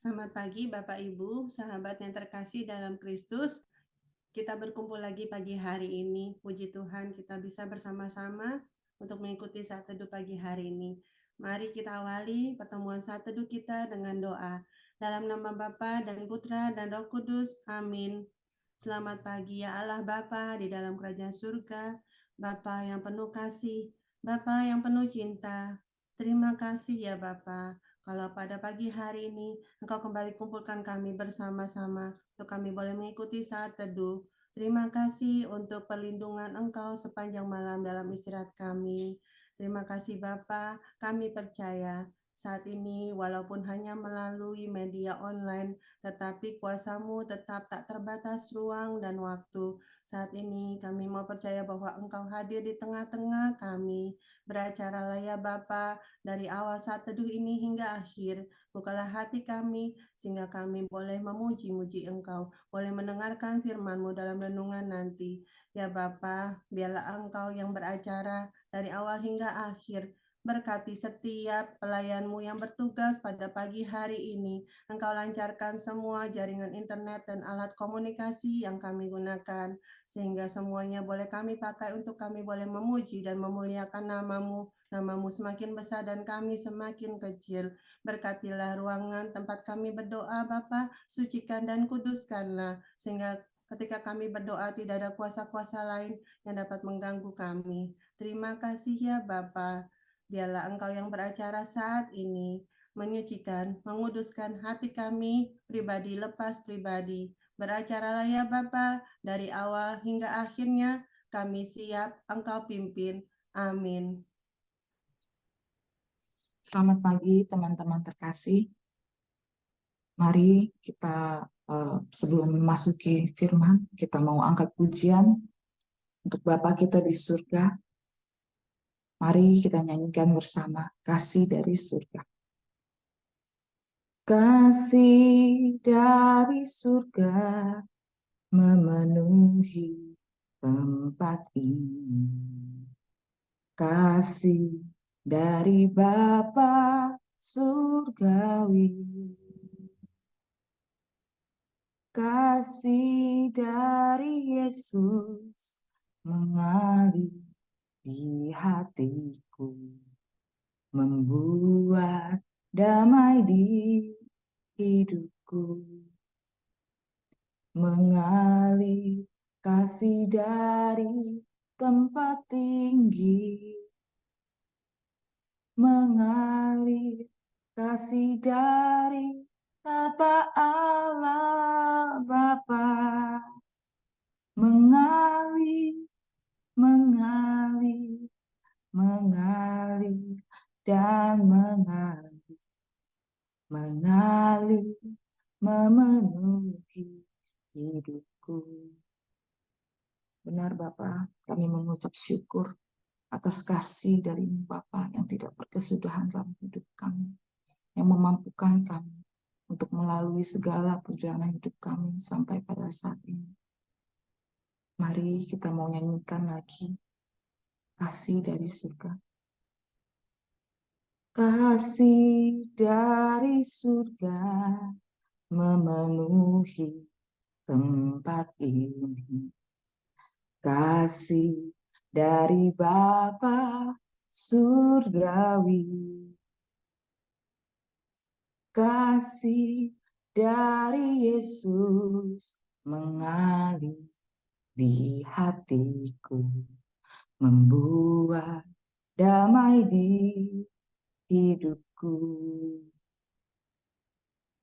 Selamat pagi Bapak Ibu, sahabat yang terkasih dalam Kristus. Kita berkumpul lagi pagi hari ini. Puji Tuhan kita bisa bersama-sama untuk mengikuti saat teduh pagi hari ini. Mari kita awali pertemuan saat teduh kita dengan doa. Dalam nama Bapa dan Putra dan Roh Kudus. Amin. Selamat pagi ya Allah Bapa di dalam kerajaan surga. Bapa yang penuh kasih, Bapa yang penuh cinta. Terima kasih ya Bapa. Kalau pada pagi hari ini Engkau kembali kumpulkan kami bersama-sama untuk kami boleh mengikuti saat teduh. Terima kasih untuk perlindungan Engkau sepanjang malam dalam istirahat kami. Terima kasih Bapa, kami percaya saat ini walaupun hanya melalui media online, tetapi kuasa-Mu tetap tak terbatas ruang dan waktu. Saat ini kami mau percaya bahwa Engkau hadir di tengah-tengah kami. Beracaralah ya Bapa, dari awal saat teduh ini hingga akhir. Bukalah hati kami, sehingga kami boleh memuji-muji Engkau, boleh mendengarkan firman-Mu dalam renungan nanti. Ya Bapa, biarlah Engkau yang beracara dari awal hingga akhir. Berkati setiap pelayan-Mu yang bertugas pada pagi hari ini. Engkau lancarkan semua jaringan internet dan alat komunikasi yang kami gunakan, sehingga semuanya boleh kami pakai untuk kami boleh memuji dan memuliakan nama-Mu. Nama-Mu semakin besar dan kami semakin kecil. Berkatilah ruangan tempat kami berdoa, Bapa, sucikan dan kuduskanlah, sehingga ketika kami berdoa tidak ada kuasa-kuasa lain yang dapat mengganggu kami. Terima kasih ya Bapa. Biarlah Engkau yang beracara saat ini, menyucikan, menguduskan hati kami, pribadi lepas pribadi. Beracaralah ya Bapa, dari awal hingga akhirnya kami siap Engkau pimpin. Amin. Selamat pagi teman-teman terkasih. Mari kita sebelum memasuki firman, kita mau angkat pujian untuk Bapa kita di surga. Mari kita nyanyikan bersama kasih dari surga. Kasih dari surga memenuhi tempat ini. Kasih dari Bapa surgawi. Kasih dari Yesus mengalir di hatiku, membuat damai di hidupku. Mengalir kasih dari tempat tinggi, mengalir kasih dari tata Allah Bapa, mengalir, mengalir, mengalir, dan mengalir, mengalir, memenuhi hidupku. Benar Bapa, kami mengucap syukur atas kasih dari Bapa yang tidak berkesudahan dalam hidup kami, yang memampukan kami untuk melalui segala perjalanan hidup kami sampai pada saat ini. Mari kita mau nyanyikan lagi kasih dari surga. Kasih dari surga memenuhi tempat ini. Kasih dari Bapa surgawi. Kasih dari Yesus mengalir di hatiku, membuat damai di hidupku.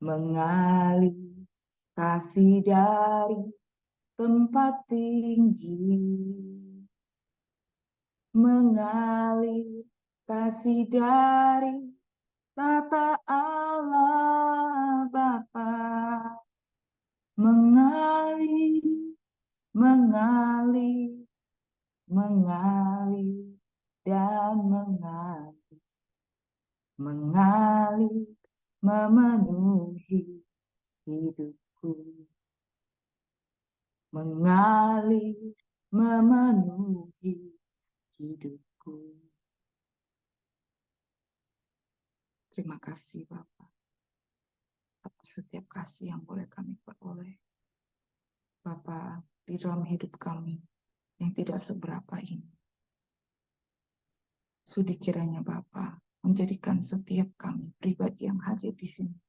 Mengalir kasih dari tempat tinggi, mengalir kasih dari tata Allah Bapa, mengalir, mengalir, mengalir, dan mengalir, mengalir, memenuhi hidupku, mengalir, memenuhi hidupku. Terima kasih Bapa atas setiap kasih yang boleh kami peroleh. Bapa, di dalam hidup kami yang tidak seberapa ini, sudi kiranya Bapa menjadikan setiap kami pribadi yang hadir di sini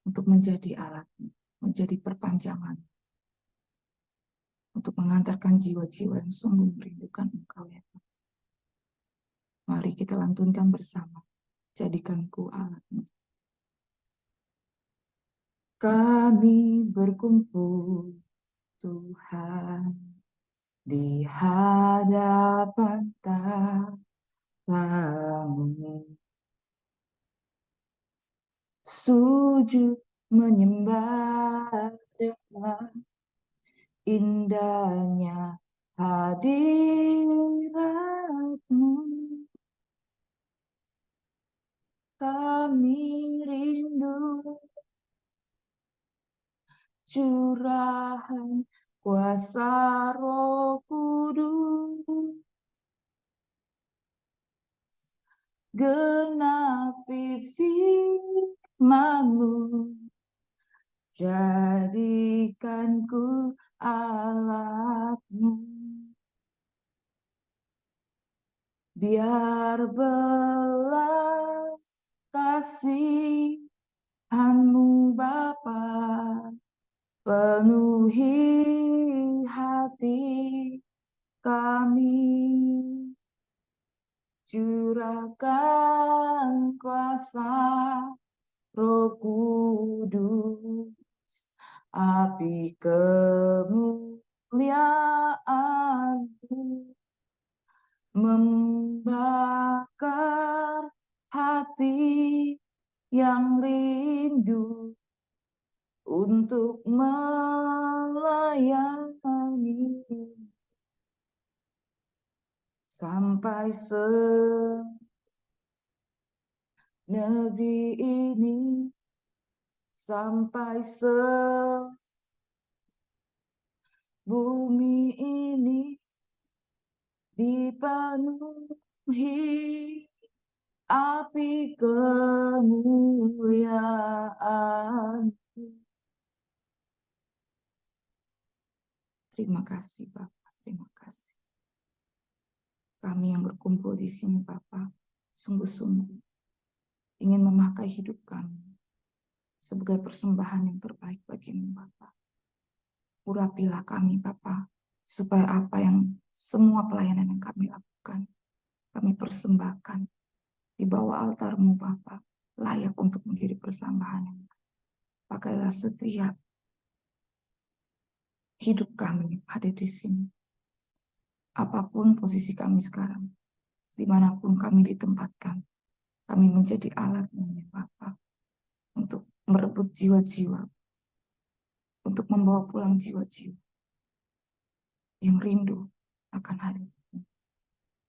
untuk menjadi alat, menjadi perpanjangan, untuk mengantarkan jiwa-jiwa yang sungguh merindukan Engkau ya Tuhan. Mari kita lantunkan bersama, jadikanku alatmu. Kami berkumpul Tuhan di hadapan tamu, sujud menyembah dengan indahnya hadirat-Mu. Kami rindu curahan kuasa Roh Kudus, genapi firman-Mu, jadikanku alat-Mu. Biar belas kasihan-Mu Bapa penuhi hati kami, curahkan kuasa Roh Kudus, api kemuliaan-Mu membakar hati yang rindu untuk melayani sampai negeri ini, sampai bumi ini dipenuhi api kemuliaan. Terima kasih Bapak, terima kasih. Kami yang berkumpul di sini Bapak, sungguh-sungguh ingin memakai hidup kami sebagai persembahan yang terbaik bagimu Bapak. Urapilah kami Bapak, supaya apa yang semua pelayanan yang kami lakukan, kami persembahkan di bawah altar-Mu Bapak, layak untuk menjadi persembahan yang baik. Pakailah setiap hidup kami yang ada di sini. Apapun posisi kami sekarang, dimanapun kami ditempatkan, kami menjadi alat-Mu ya Bapak, untuk merebut jiwa-jiwa, untuk membawa pulang jiwa-jiwa yang rindu akan hari-Mu.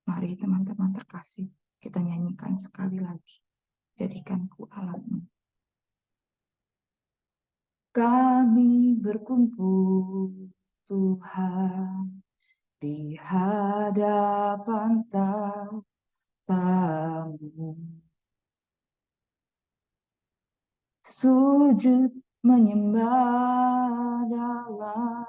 Mari teman-teman terkasih, kita nyanyikan sekali lagi, jadikanku alat-Mu. Kami berkumpul Tuhan di hadapan tamu, sujud menyembah dalam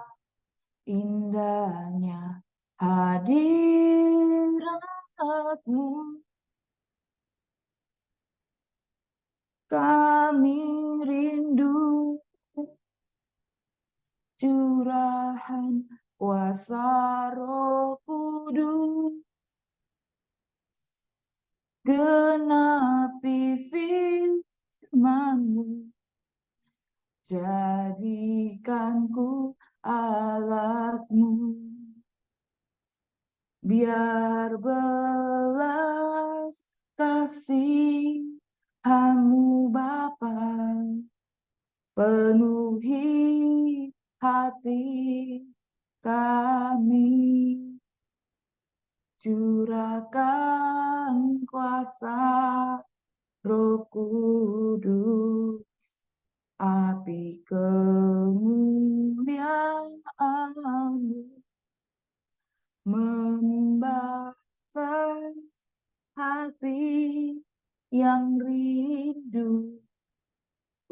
indahnya hadirat-Mu. Kami rindu curahan kuasa Roh Kudus, genapi firman-Mu, jadikanku alat-Mu. Biar belas kasihan-Mu Bapa penuhi hati kami, curahkan kuasa Roh Kudus, api kemuliaan-Mu membakar hati yang rindu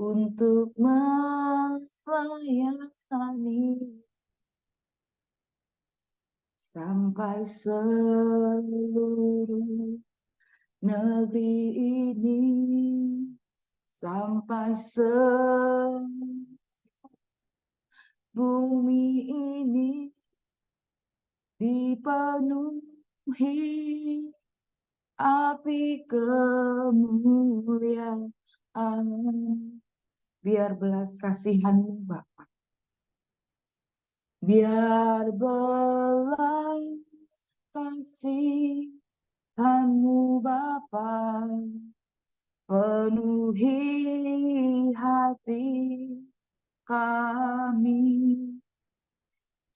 untuk melayani sampai seluruh negeri ini, sampai bumi ini dipenuhi api kemuliaan. Biar belas kasihan-Mu Bapa, biar belas kasihan-Mu Bapa penuhi hati kami,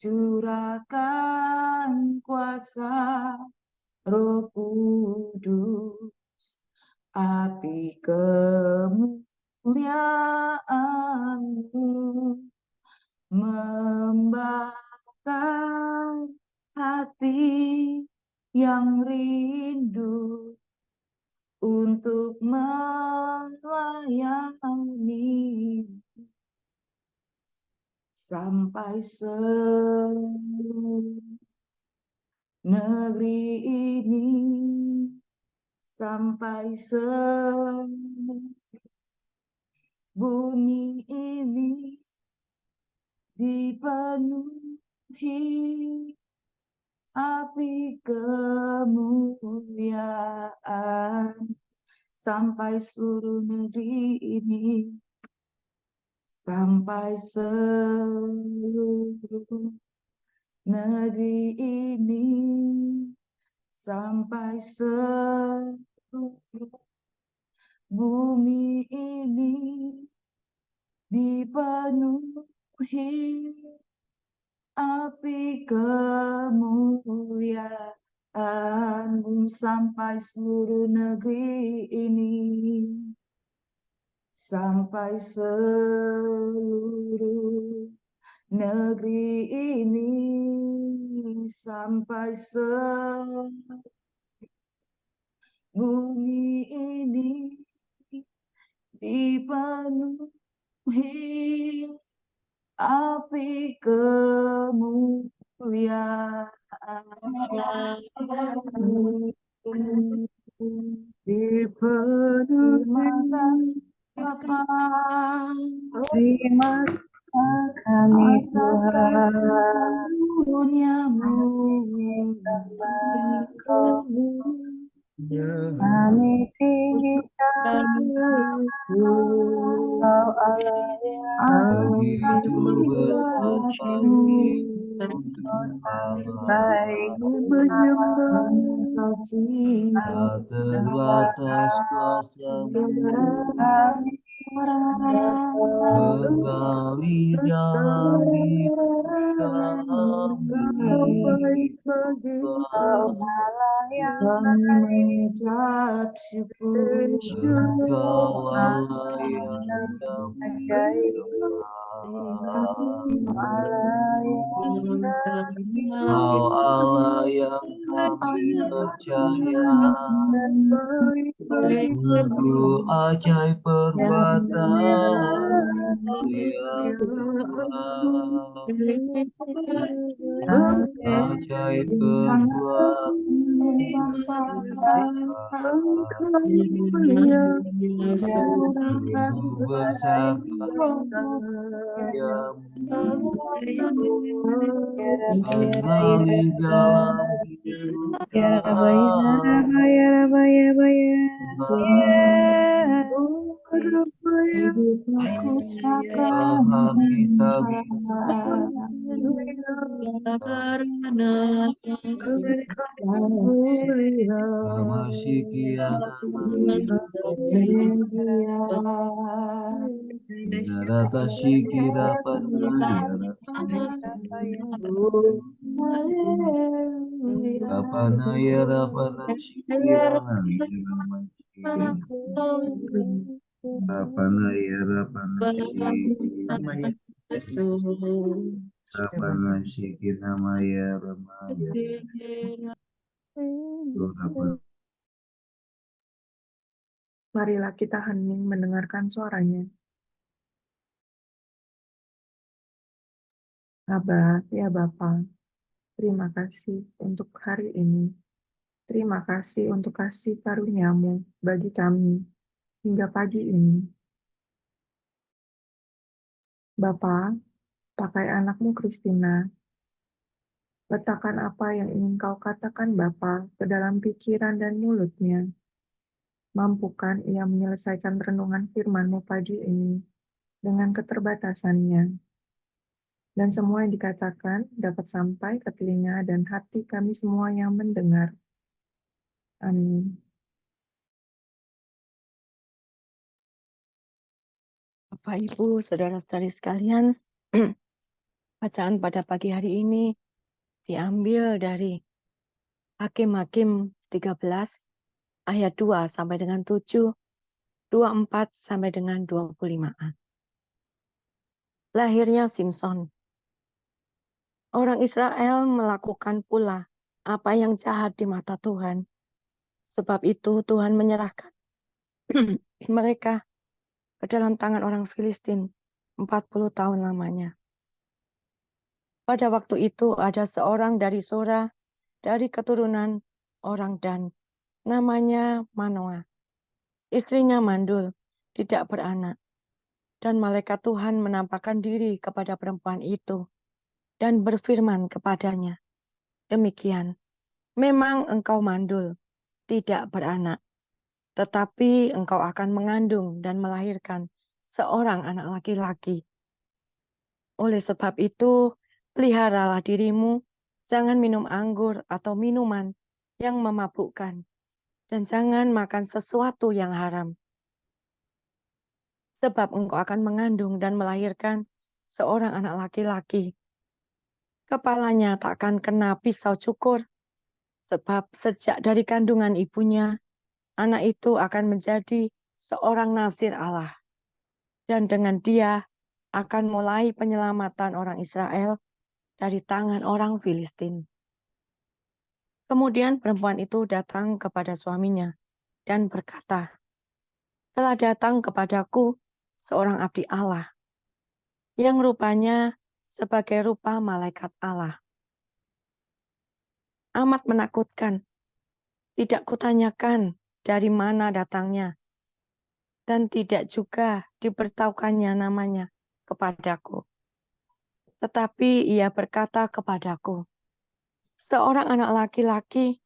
curahkan kuasa Roh Kudus, api kemuliaan-Mu membakar hati yang rindu untuk melayani sampai seluruh negeri ini, sampai seluruh bumi ini dipenuhi api kemuliaan, sampai seluruh negeri ini, sampai seluruh negeri ini, sampai seluruh bumi ini dipenuhi api kemuliaan-Mu, sampai seluruh negeri ini, sampai seluruh negeri ini, sampai seluruh bumi ini dipenuhi api kemuliaan-Mu. Terima kasih Bapa Terima kasih kami atas Tuhan, karunia-Mu. kami tinggikan Engkau Allah yang Begitu bersuci untuk baik Allah, kasih tak terbatas kuasa-Mu, menggali dalam hidup kami. Allah yang kami mengucap syukur. Engkau Allah yang kami sembah. Engkau Allah yang kami percaya. Sungguh ajaib perbuatan-Mu ya Tuhan. Ajaib perbuatan-Mu, sungguh besar karya-Mu. Menggali dalam hidup kami. Hidup aku takkan Habis-habisan karena sama sekian Narata Shikira Panayara Kapanayara Panashikira Kapanayara Panashikira Kapanashikira Mayara Marilah kita hening mendengarkan suaranya. Abah, ya Bapa, terima kasih untuk hari ini. Terima kasih untuk kasih karunia-Mu bagi kami hingga pagi ini. Bapa, pakai anak-Mu Christina, letakkan apa yang ingin Kau katakan Bapa ke dalam pikiran dan mulutnya. Mampukan ia menyelesaikan renungan firman-Mu pagi ini dengan keterbatasannya. Dan semua yang dikatakan dapat sampai ke telinga dan hati kami semua yang mendengar. Amin. Bapak, Ibu, saudara-saudari sekalian, bacaan pada pagi hari ini diambil dari Hakim-Hakim 13 ayat 2 sampai dengan 7, 24 sampai dengan 25. Lahirnya Simson. Orang Israel melakukan pula apa yang jahat di mata Tuhan. Sebab itu Tuhan menyerahkan mereka ke dalam tangan orang Filistin 40 tahun lamanya. Pada waktu itu ada seorang dari Sora, dari keturunan orang Dan, namanya Manoah. Istrinya mandul, tidak beranak. Dan malaikat Tuhan menampakkan diri kepada perempuan itu dan berfirman kepadanya, demikian, memang engkau mandul, tidak beranak, tetapi engkau akan mengandung dan melahirkan seorang anak laki-laki. Oleh sebab itu, peliharalah dirimu, jangan minum anggur atau minuman yang memabukkan, dan jangan makan sesuatu yang haram. Sebab engkau akan mengandung dan melahirkan seorang anak laki-laki. Kepalanya tak akan kena pisau cukur, sebab sejak dari kandungan ibunya, anak itu akan menjadi seorang nazir Allah. Dan dengan dia akan mulai penyelamatan orang Israel dari tangan orang Filistin. Kemudian perempuan itu datang kepada suaminya dan berkata, telah datang kepadaku seorang abdi Allah, yang rupanya sebagai rupa malaikat Allah. Amat menakutkan, tidak kutanyakan dari mana datangnya, dan tidak juga diberitahukannya namanya kepadaku. Tetapi ia berkata kepadaku, seorang anak laki-laki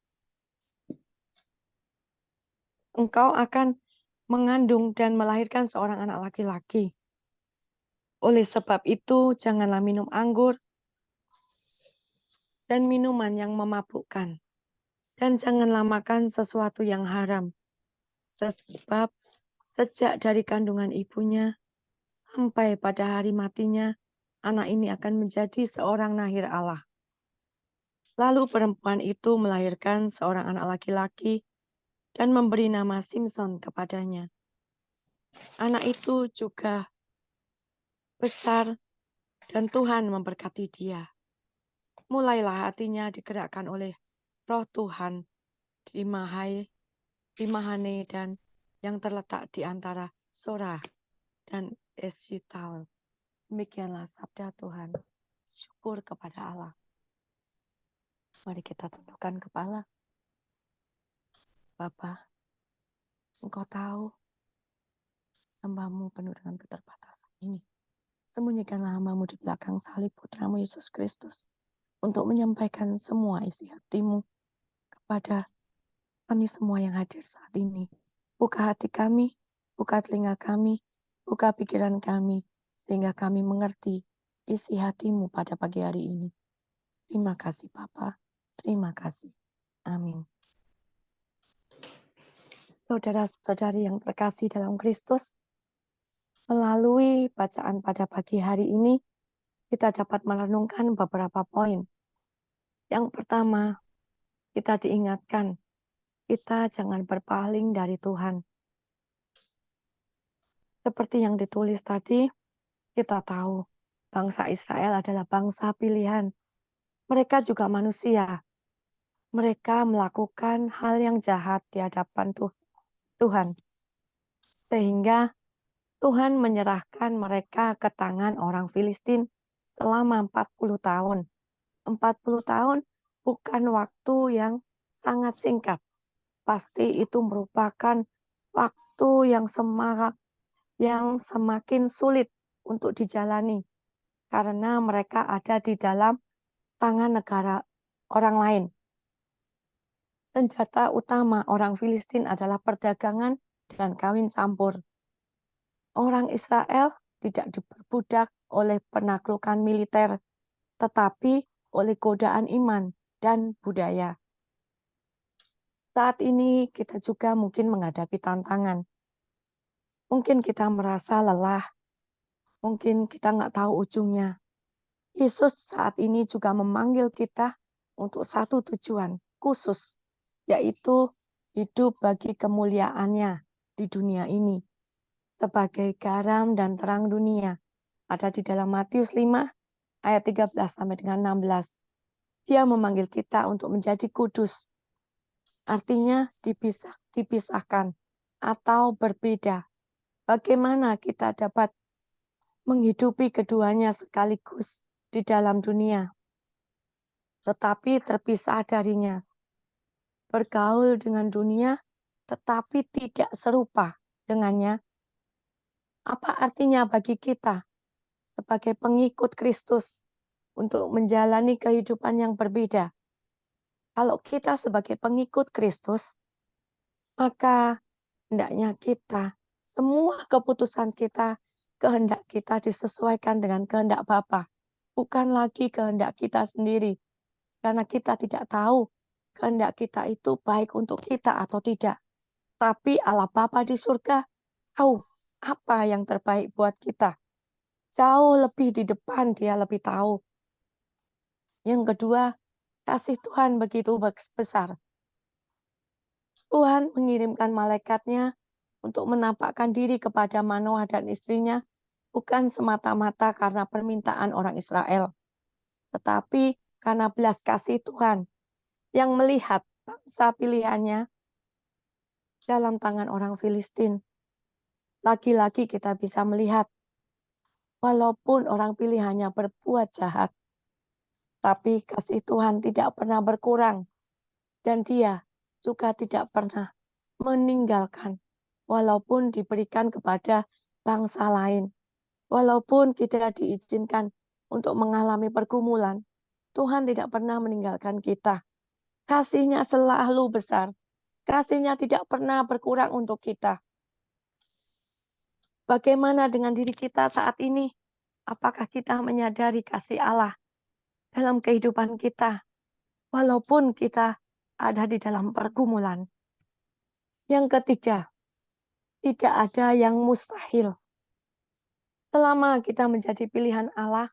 engkau akan mengandung dan melahirkan seorang anak laki-laki. Oleh sebab itu, janganlah minum anggur dan minuman yang memabukkan, dan janganlah makan sesuatu yang haram. Sebab sejak dari kandungan ibunya sampai pada hari matinya, anak ini akan menjadi seorang nahir Allah. Lalu perempuan itu melahirkan seorang anak laki-laki dan memberi nama Simson kepadanya. Anak itu juga besar dan Tuhan memberkati dia. Mulailah hatinya digerakkan oleh Roh Tuhan di Mahane dan yang terletak di antara Sora dan Esyital. Demikianlah sabda Tuhan. Syukur kepada Allah. Mari kita tundukkan kepala. Bapa, Engkau tahu hamba-Mu penuh dengan keterbatasan ini. Sembunyikanlah hamba-Mu di belakang salib Putra-Mu Yesus Kristus untuk menyampaikan semua isi hati-Mu kepada kami semua yang hadir saat ini. Buka hati kami, buka telinga kami, buka pikiran kami, sehingga kami mengerti isi hati-Mu pada pagi hari ini. Terima kasih Bapa, terima kasih. Amin. Saudara-saudari yang terkasih dalam Kristus, melalui bacaan pada pagi hari ini, kita dapat merenungkan beberapa poin. Yang pertama, kita diingatkan, kita jangan berpaling dari Tuhan. Seperti yang ditulis tadi, kita tahu bangsa Israel adalah bangsa pilihan. Mereka juga manusia. Mereka melakukan hal yang jahat di hadapan Tuhan. Sehingga Tuhan menyerahkan mereka ke tangan orang Filistin selama 40 tahun. 40 tahun bukan waktu yang sangat singkat. Pasti itu merupakan waktu yang semakin sulit untuk dijalani karena mereka ada di dalam tangan negara orang lain. Senjata utama orang Filistin adalah perdagangan dan kawin campur. Orang Israel tidak diperbudak oleh penaklukan militer, tetapi oleh godaan iman dan budaya. Saat ini kita juga mungkin menghadapi tantangan. Mungkin kita merasa lelah, mungkin kita nggak tahu ujungnya. Yesus saat ini juga memanggil kita untuk satu tujuan khusus, yaitu hidup bagi kemuliaannya di dunia ini. Sebagai garam dan terang dunia, ada di dalam Matius 5 ayat 13 sampai dengan 16. Dia memanggil kita untuk menjadi kudus. Artinya dipisahkan atau berbeda. Bagaimana kita dapat menghidupi keduanya sekaligus di dalam dunia, tetapi terpisah darinya. Bergaul dengan dunia, tetapi tidak serupa dengannya. Apa artinya bagi kita sebagai pengikut Kristus untuk menjalani kehidupan yang berbeda? Kalau kita sebagai pengikut Kristus, maka hendaknya kita, semua keputusan kita, kehendak kita disesuaikan dengan kehendak Bapa, bukan lagi kehendak kita sendiri. Karena kita tidak tahu kehendak kita itu baik untuk kita atau tidak. Tapi Allah Bapa di surga tahu apa yang terbaik buat kita. Jauh lebih di depan Dia lebih tahu. Yang kedua, kasih Tuhan begitu besar. Tuhan mengirimkan malaikatnya untuk menampakkan diri kepada Manoah dan istrinya, bukan semata-mata karena permintaan orang Israel, tetapi karena belas kasih Tuhan yang melihat bangsa pilihannya dalam tangan orang Filistin. Lagi-lagi kita bisa melihat, walaupun orang pilihannya berbuat jahat, tapi kasih Tuhan tidak pernah berkurang, dan Dia juga tidak pernah meninggalkan, walaupun diberikan kepada bangsa lain. Walaupun kita diizinkan untuk mengalami pergumulan, Tuhan tidak pernah meninggalkan kita. Kasih-Nya selalu besar. Kasih-Nya tidak pernah berkurang untuk kita. Bagaimana dengan diri kita saat ini? Apakah kita menyadari kasih Allah dalam kehidupan kita, walaupun kita ada di dalam pergumulan? Yang ketiga, tidak ada yang mustahil. Selama kita menjadi pilihan Allah,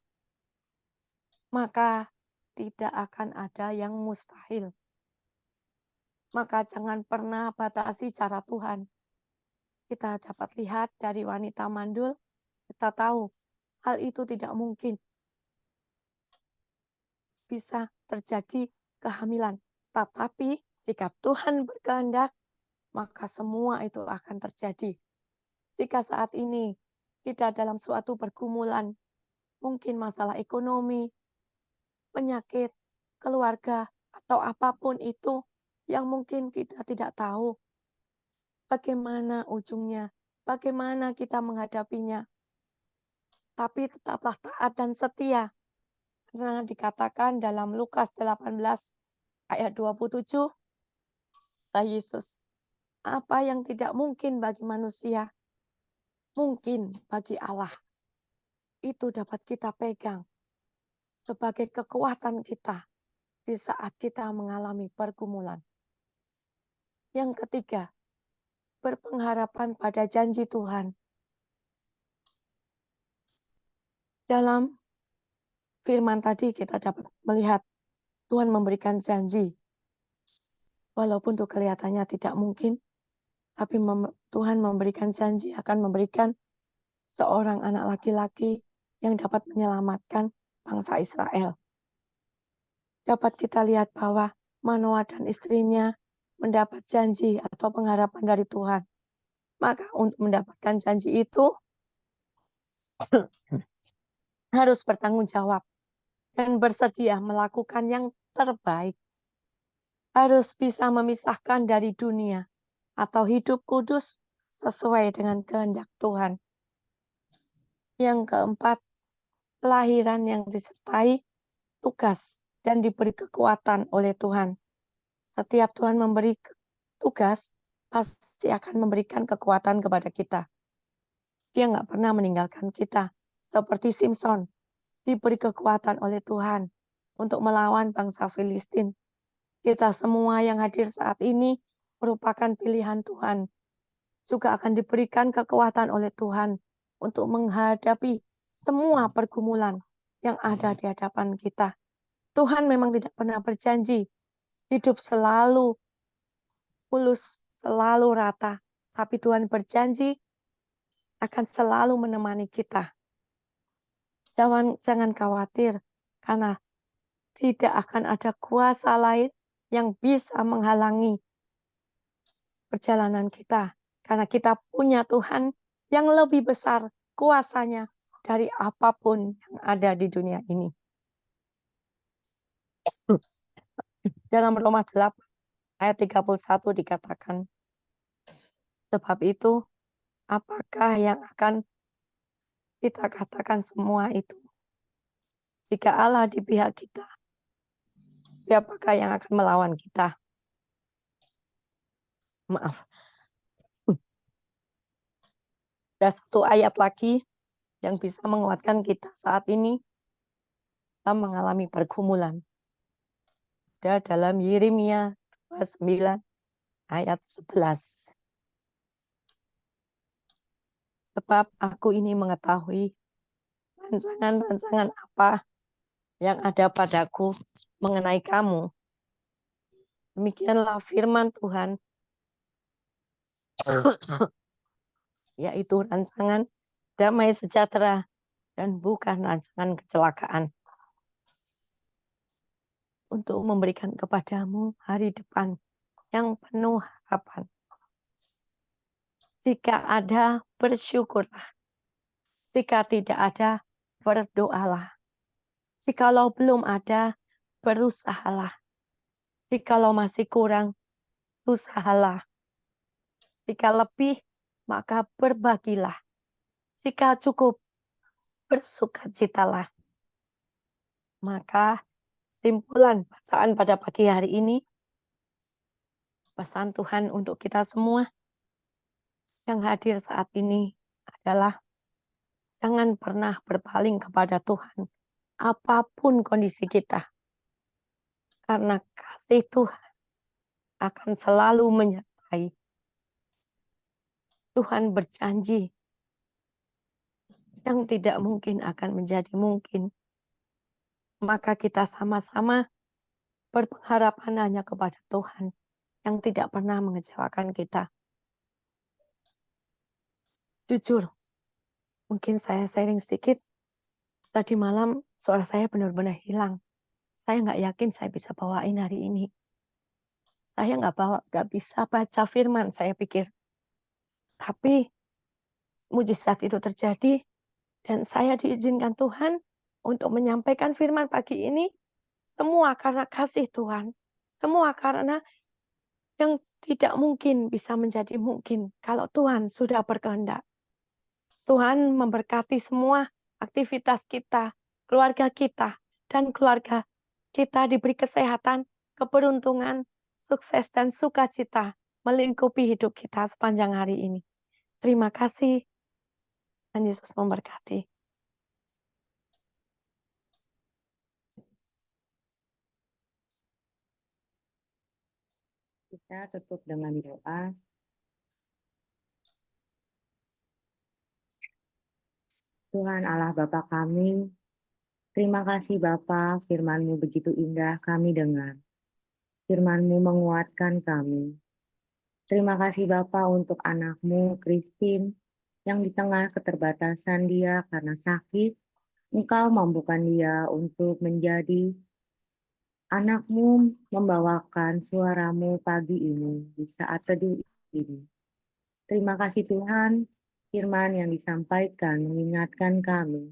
maka tidak akan ada yang mustahil. Maka jangan pernah batasi cara Tuhan. Kita dapat lihat dari wanita mandul, kita tahu hal itu tidak mungkin bisa terjadi kehamilan. Tetapi jika Tuhan berkehendak, maka semua itu akan terjadi. Jika saat ini kita dalam suatu pergumulan, mungkin masalah ekonomi, penyakit, keluarga, atau apapun itu yang mungkin kita tidak tahu bagaimana ujungnya, bagaimana kita menghadapinya. Tapi tetaplah taat dan setia. Karena dikatakan dalam Lukas 18 ayat 27, kata Yesus, apa yang tidak mungkin bagi manusia, mungkin bagi Allah. Itu dapat kita pegang sebagai kekuatan kita di saat kita mengalami pergumulan. Yang ketiga, berpengharapan pada janji Tuhan. Dalam firman tadi kita dapat melihat Tuhan memberikan janji. Walaupun itu kelihatannya tidak mungkin, tapi Tuhan memberikan janji akan memberikan seorang anak laki-laki yang dapat menyelamatkan bangsa Israel. Dapat kita lihat bahwa Manoah dan istrinya mendapat janji atau pengharapan dari Tuhan. Maka untuk mendapatkan janji itu, harus bertanggung jawab dan bersedia melakukan yang terbaik. Harus bisa memisahkan dari dunia atau hidup kudus sesuai dengan kehendak Tuhan. Yang keempat, kelahiran yang disertai tugas dan diberi kekuatan oleh Tuhan. Setiap Tuhan memberi tugas, pasti akan memberikan kekuatan kepada kita. Dia nggak pernah meninggalkan kita. Seperti Simson, diberi kekuatan oleh Tuhan untuk melawan bangsa Filistin. Kita semua yang hadir saat ini merupakan pilihan Tuhan. Juga akan diberikan kekuatan oleh Tuhan untuk menghadapi semua pergumulan yang ada di hadapan kita. Tuhan memang tidak pernah berjanji hidup selalu mulus, selalu rata. Tapi Tuhan berjanji akan selalu menemani kita. Jangan khawatir, karena tidak akan ada kuasa lain yang bisa menghalangi perjalanan kita. Karena kita punya Tuhan yang lebih besar kuasanya dari apapun yang ada di dunia ini. Dalam Roma 8 ayat 31 dikatakan, sebab itu, apakah yang akan kita katakan semua itu? Jika Allah di pihak kita, siapakah yang akan melawan kita? Maaf. Ada satu ayat lagi yang bisa menguatkan kita saat ini kita mengalami pergumulan. Ada dalam Yeremia 29 ayat 11. Sebab aku ini mengetahui rancangan-rancangan apa yang ada padaku mengenai kamu. Demikianlah firman Tuhan, yaitu rancangan damai sejahtera dan bukan rancangan kecelakaan, untuk memberikan kepadamu hari depan yang penuh harapan. Jika ada, bersyukurlah. Jika tidak ada, berdoalah. Jikalau belum ada, berusahalah. Jikalau masih kurang, usahalah. Jika lebih, maka berbagilah. Jika cukup, bersukacitalah. Maka simpulan bacaan pada pagi hari ini, pesan Tuhan untuk kita semua yang hadir saat ini adalah jangan pernah berpaling kepada Tuhan, apapun kondisi kita. Karena kasih Tuhan akan selalu menyertai. Tuhan berjanji yang tidak mungkin akan menjadi mungkin. Maka kita sama-sama berpengharapan hanya kepada Tuhan yang tidak pernah mengecewakan kita. Jujur, mungkin saya sharing sedikit. Tadi malam suara saya benar-benar hilang. Saya nggak yakin saya bisa bawain hari ini. Saya nggak bisa baca firman, saya pikir. Tapi mujizat itu terjadi dan saya diizinkan Tuhan untuk menyampaikan firman pagi ini. Semua karena kasih Tuhan. Semua karena yang tidak mungkin bisa menjadi mungkin kalau Tuhan sudah berkehendak. Tuhan memberkati semua aktivitas kita, keluarga kita, dan keluarga kita diberi kesehatan, keberuntungan, sukses, dan sukacita melingkupi hidup kita sepanjang hari ini. Terima kasih. Tuhan Yesus memberkati. Kita tutup dengan doa. Tuhan Allah Bapa kami, terima kasih Bapa, firman-Mu begitu indah kami dengar. Firman-Mu menguatkan kami. Terima kasih Bapa untuk anak-Mu, Christine, yang di tengah keterbatasan dia karena sakit, Engkau mampukan dia untuk menjadi anak-Mu, membawakan suara-Mu pagi ini di saat teduh ini. Terima kasih Tuhan, firman yang disampaikan mengingatkan kami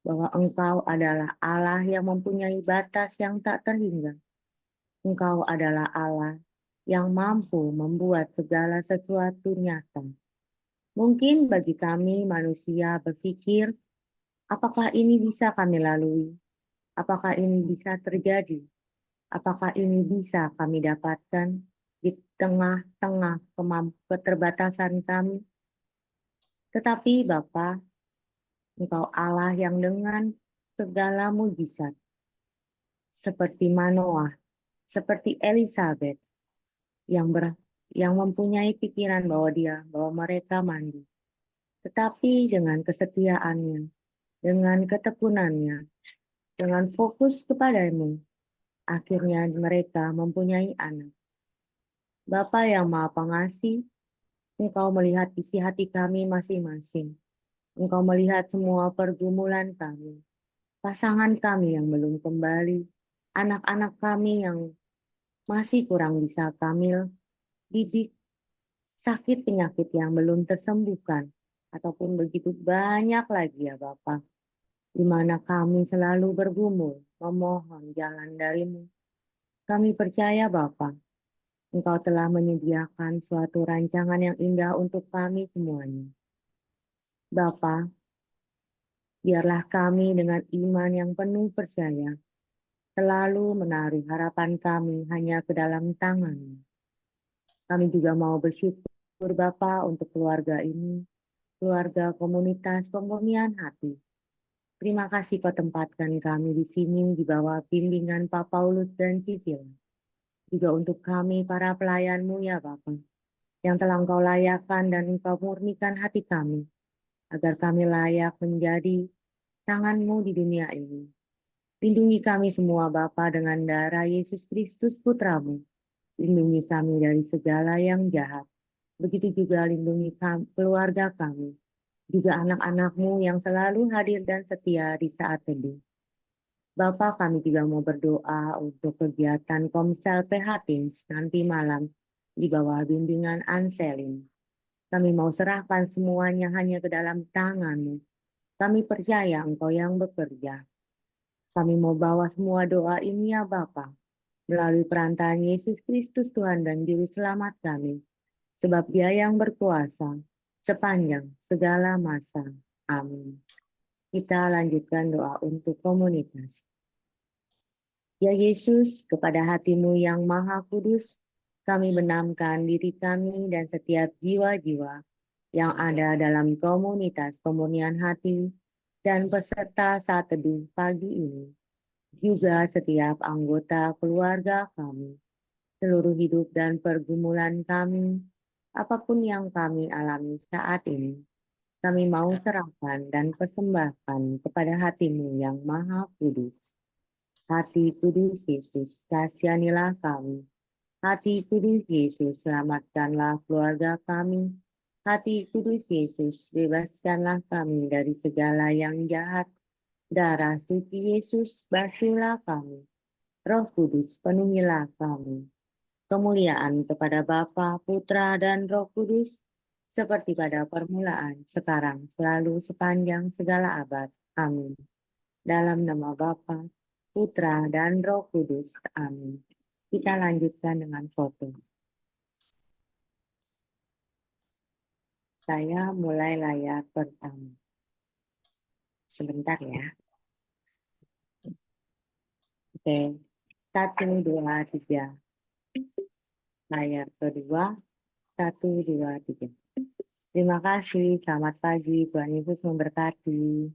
bahwa Engkau adalah Allah yang mempunyai batas yang tak terhingga. Engkau adalah Allah yang mampu membuat segala sesuatu nyata. Mungkin bagi kami manusia berpikir, apakah ini bisa kami lalui? Apakah ini bisa terjadi? Apakah ini bisa kami dapatkan di tengah-tengah keterbatasan kami? Tetapi Bapa, Engkau Allah yang dengan segala mujizat, seperti Manoah, seperti Elizabeth, yang mempunyai pikiran bahwa mereka mandi. Tetapi dengan kesetiaannya, dengan ketekunannya, dengan fokus kepadamu, akhirnya mereka mempunyai anak. Bapa yang Maha Pengasih, Engkau melihat isi hati kami masing-masing. Engkau melihat semua pergumulan kami, pasangan kami yang belum kembali, anak-anak kami yang masih kurang bisa kami didik, sakit penyakit yang belum tersembuhkan, ataupun begitu banyak lagi ya Bapak, di mana kami selalu bergumul, memohon jalan darimu. Kami percaya Bapak, Engkau telah menyediakan suatu rancangan yang indah untuk kami semuanya. Bapa, biarlah kami dengan iman yang penuh percaya selalu menaruh harapan kami hanya ke dalam tangan-Mu. Kami juga mau bersyukur Bapa untuk keluarga ini, keluarga komunitas pemurnian hati. Terima kasih Kau tempatkan kami di sini di bawah bimbingan Pak Paulus dan Cicil. Juga untuk kami para pelayan-Mu ya Bapa, yang telah Engkau layakkan dan Engkau murnikan hati kami, agar kami layak menjadi tangan-Mu di dunia ini. Lindungi kami semua Bapa dengan darah Yesus Kristus Putra-Mu. Lindungi kami dari segala yang jahat. Begitu juga lindungi keluarga kami, juga anak-anak-Mu yang selalu hadir dan setia di saat teduh. Bapa, kami juga mau berdoa untuk kegiatan Komsel PH Teams nanti malam di bawah bimbingan Anselin. Kami mau serahkan semuanya hanya ke dalam tangan-Mu. Kami percaya Engkau yang bekerja. Kami mau bawa semua doa ini ya Bapa, melalui perantaraan Yesus Kristus Tuhan dan Juru Selamat kami, sebab Dia yang berkuasa sepanjang segala masa. Amin. Kita lanjutkan doa untuk komunitas. Ya Yesus, kepada hati-Mu yang maha kudus, kami benamkan diri kami dan setiap jiwa-jiwa yang ada dalam komunitas pemurnian hati dan peserta saat teduh pagi ini. Juga setiap anggota keluarga kami, seluruh hidup dan pergumulan kami, apapun yang kami alami saat ini, kami mau serahkan dan persembahkan kepada hati-Mu yang maha kudus. Hati kudus Yesus, kasihanilah kami. Hati kudus Yesus, selamatkanlah keluarga kami. Hati kudus Yesus, bebaskanlah kami dari segala yang jahat. Darah suci Yesus, basuhlah kami. Roh Kudus, penuhilah kami. Kemuliaan kepada Bapa, Putra, dan Roh Kudus, seperti pada permulaan, sekarang, selalu, sepanjang segala abad. Amin. Dalam nama Bapa, Putra, dan Roh Kudus. Amin. Kita lanjutkan dengan foto. Saya mulai layar pertama. Sebentar ya. Oke. 1, 2, 3. Layar kedua. 1, 2, 3. Terima kasih. Selamat pagi. Tuhan Yesus memberkati.